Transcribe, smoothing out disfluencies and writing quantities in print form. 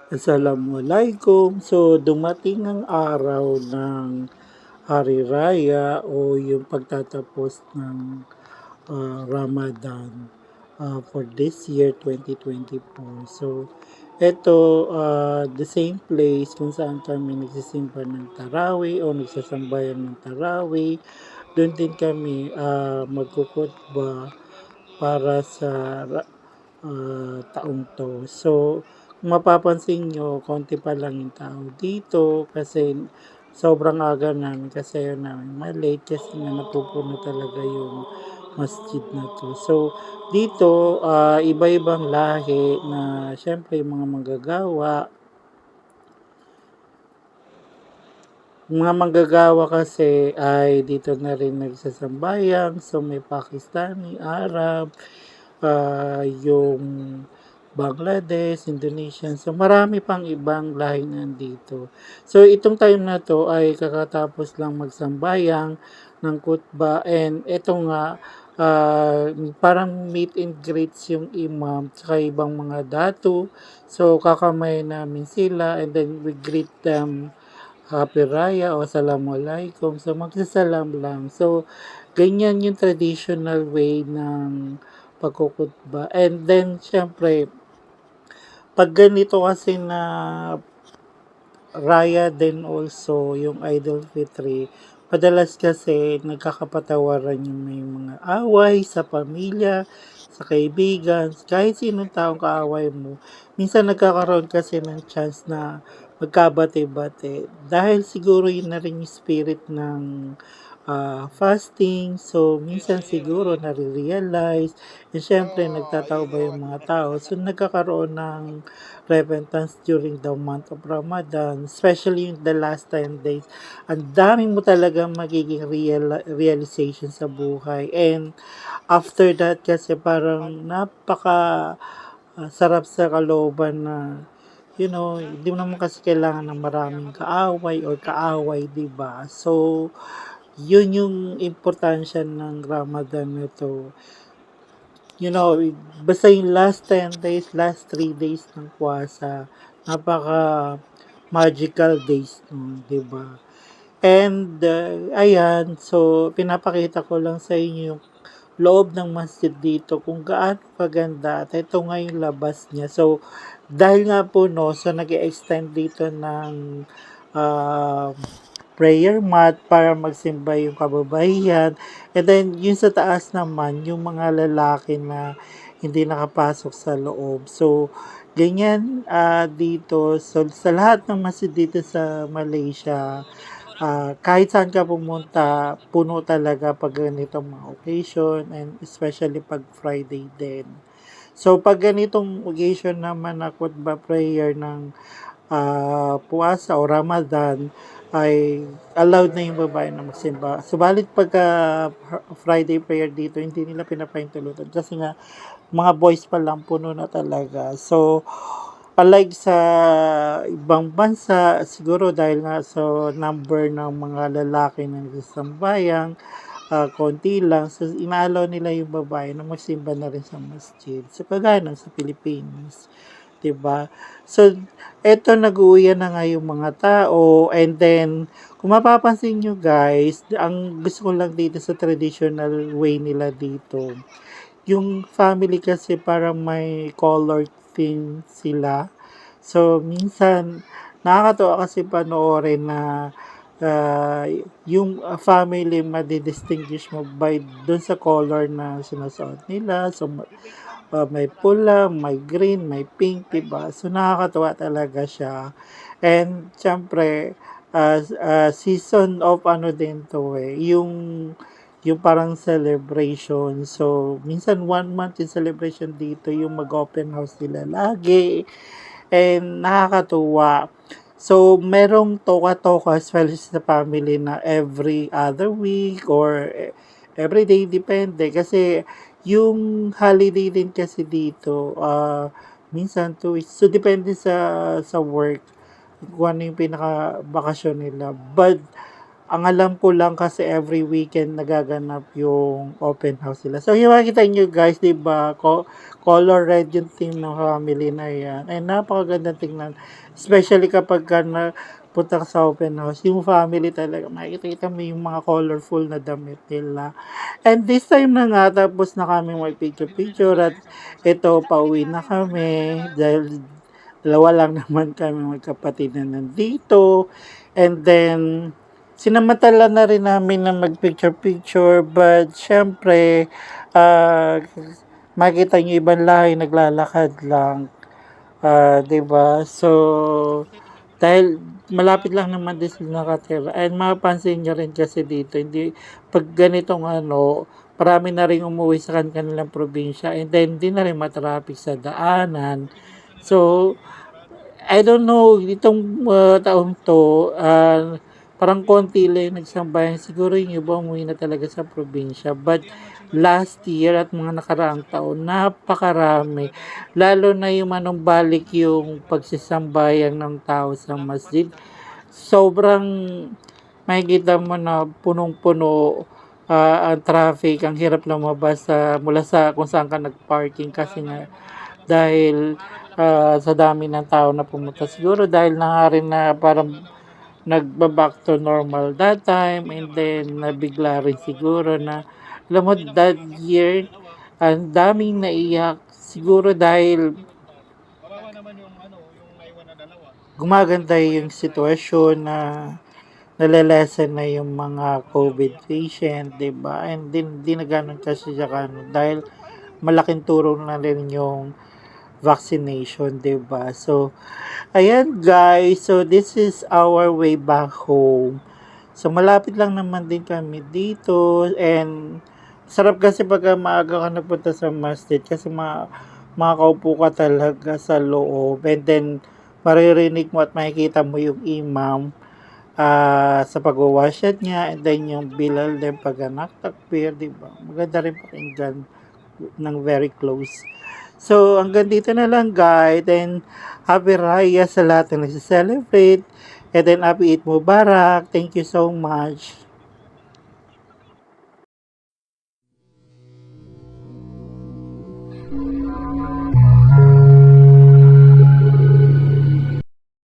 Assalamualaikum. So, dumating ang araw ng Hari Raya o yung pagtatapos ng Ramadan for this year 2024. So, ito, the same place kung saan kami nagsisimba ng Tarawih o nagsasambayan ng Tarawih, doon din kami magkukutba para sa taong to. So, kung mapapansin nyo, konti pa lang yung tao dito kasi sobrang aga namin kasi ayaw namin malate kasi nga napupuno talaga yung masjid na to. So, dito, iba-ibang lahi na syempre yung mga manggagawa. Mga manggagawa kasi ay dito na rin nagsasambayan. So, may Pakistani, Arab, yung Bangladesh, Indonesian. So, marami pang ibang lahi nandito. So, itong time na to ay kakatapos lang magsambayang ng kutba. And ito nga, parang meet and greets yung imam sa ibang mga datu. So, kakamay namin sila and then we greet them Happy Raya o Assalamualaikum. So, magsasalam lang. So, ganyan yung traditional way ng pagkukutba. And then, syempre, pag ganito kasi na Raya din also, yung Idol Fitri, madalas kasi nagkakapatawaran yung may mga away sa pamilya, sa kaibigan, kahit sinong taong kaaway mo. Minsan nagkakaroon kasi ng chance na magkabate-bate. Dahil siguro yun na rin yung spirit ng fasting. So, minsan siguro nare-realize. And syempre, nagtatao ba yung mga tao? So, nagkakaroon ng repentance during the month of Ramadan, especially in the last 10 days. Ang daming mo talaga magiging realization sa buhay. And after that kasi parang napaka sarap sa kalooban na hindi mo naman kasi kailangan ng maraming kaaway or kaaway, 'di ba? So, yun yung importansya ng Ramadan nito. You know, basta yung last 10 days, last 3 days ng puwasa, napaka magical days nun, 'di ba? And ayan, so pinapakita ko lang sa inyo yung loob ng masjid dito kung gaano kaganda at ito nga yung labas niya. So, dahil nga po no, so nag-extend dito ng uh, prayer mat para magsimba yung kababayan. And then, yung sa taas naman, yung mga lalaki na hindi nakapasok sa loob. So, ganyan dito. So, sa lahat ng masjid dito sa Malaysia, kahit saan ka pumunta, puno talaga pag ganitong mga occasion and especially pag Friday din. So, pag ganitong occasion naman na khutbah prayer ng puasa o Ramadan, ay allowed na yung babae na magsimba. Subalit pagka Friday prayer dito, hindi nila pinapahintulutan kasi nga mga boys pa lang puno na talaga. So, unlike sa ibang bansa, siguro dahil nga sa number ng mga lalaki na nagsasambayang, konti lang. So, inaalaw nila yung babae na magsimba na rin sa masjid. So, kagaya ng sa Pilipinas. 'Di ba? So, eto nag-uuwi na nga yung mga tao and then kung mapapansin nyo guys, ang gusto ko lang dito sa traditional way nila dito, yung family kasi parang may color theme sila. So, minsan, nakakatawa kasi panoorin na yung family madidistinguish mo by dun sa color na sinusuot nila. So, may pula, may green, may pink, diba? So, nakakatawa talaga siya. And, syempre, season of ano din to yung parang celebration. So, minsan 1 month yung celebration dito, yung mag-open house nila lagi. And nakakatuwa. So, merong toka-toka, especially sa family na every other week or every day, depende. Kasi, yung holiday din kasi dito, minsan 2 weeks. So, depende sa work kung ano yung pinaka-bakasyon nila. But, Ang alam ko lang kasi every weekend nagaganap yung open house nila. So, yung makikita nyo guys, di ba, color red yung team ng family na yan. Ay, napakaganda tingnan. Especially kapag ka na punta ka sa open house, yung family talaga, makikita mo yung mga colorful na damit nila. And this time na nga, tapos na kami mag-picture-picture at ito, pauwi na kami dahil dalawa lang naman kami magkapatid na nandito. And then, sinamantala na rin namin na mag-picture-picture, but syempre, makita nyo ibang lahi naglalakad lang, 'di ba? So, dahil malapit lang naman din sila nakatira, and mapapansin nyo rin kasi dito, hindi, pag ganitong marami na rin umuwi sa kanilang probinsya, and then hindi na rin matraffic sa daanan. So, I don't know, itong taong to, parang konti lang yung nagsambayan. Siguro yung iba umuwi na talaga sa probinsya. But last year at mga nakaraang taon, napakarami. Lalo na yung manumbalik yung pagsisambayan ng tao sa masjid. Sobrang makikita mo na punong-puno ang traffic. Ang hirap lumabas mula sa kung saan ka nagparking kasi nga dahil sa dami ng tao na pumunta. Siguro dahil na nga rin na parang nagba-back to normal that time, and then nabigla rin siguro na alam mo that year ang daming naiyak siguro dahil gumaganda yung sitwasyon na nalilesen na yung mga COVID patient, 'di ba? And di na ganun kasi siya dahil malaking tulong na rin yung vaccination, 'di ba? So, ayan guys, so this is our way back home. So, malapit lang naman din kami dito, and sarap kasi pag maaga ka nagpunta sa masjid kasi makakaupo ka talaga sa loob, and then maririnig mo at makikita mo yung imam sa pag-wasyat niya, and then yung bilal din pag takbir, di ba? Maganda rin pakinggan ng very close. So, hanggang dito na lang guys, and happy Raya sa lahat na nagsa-celebrate, and then happy Eid Mubarak. Thank you so much.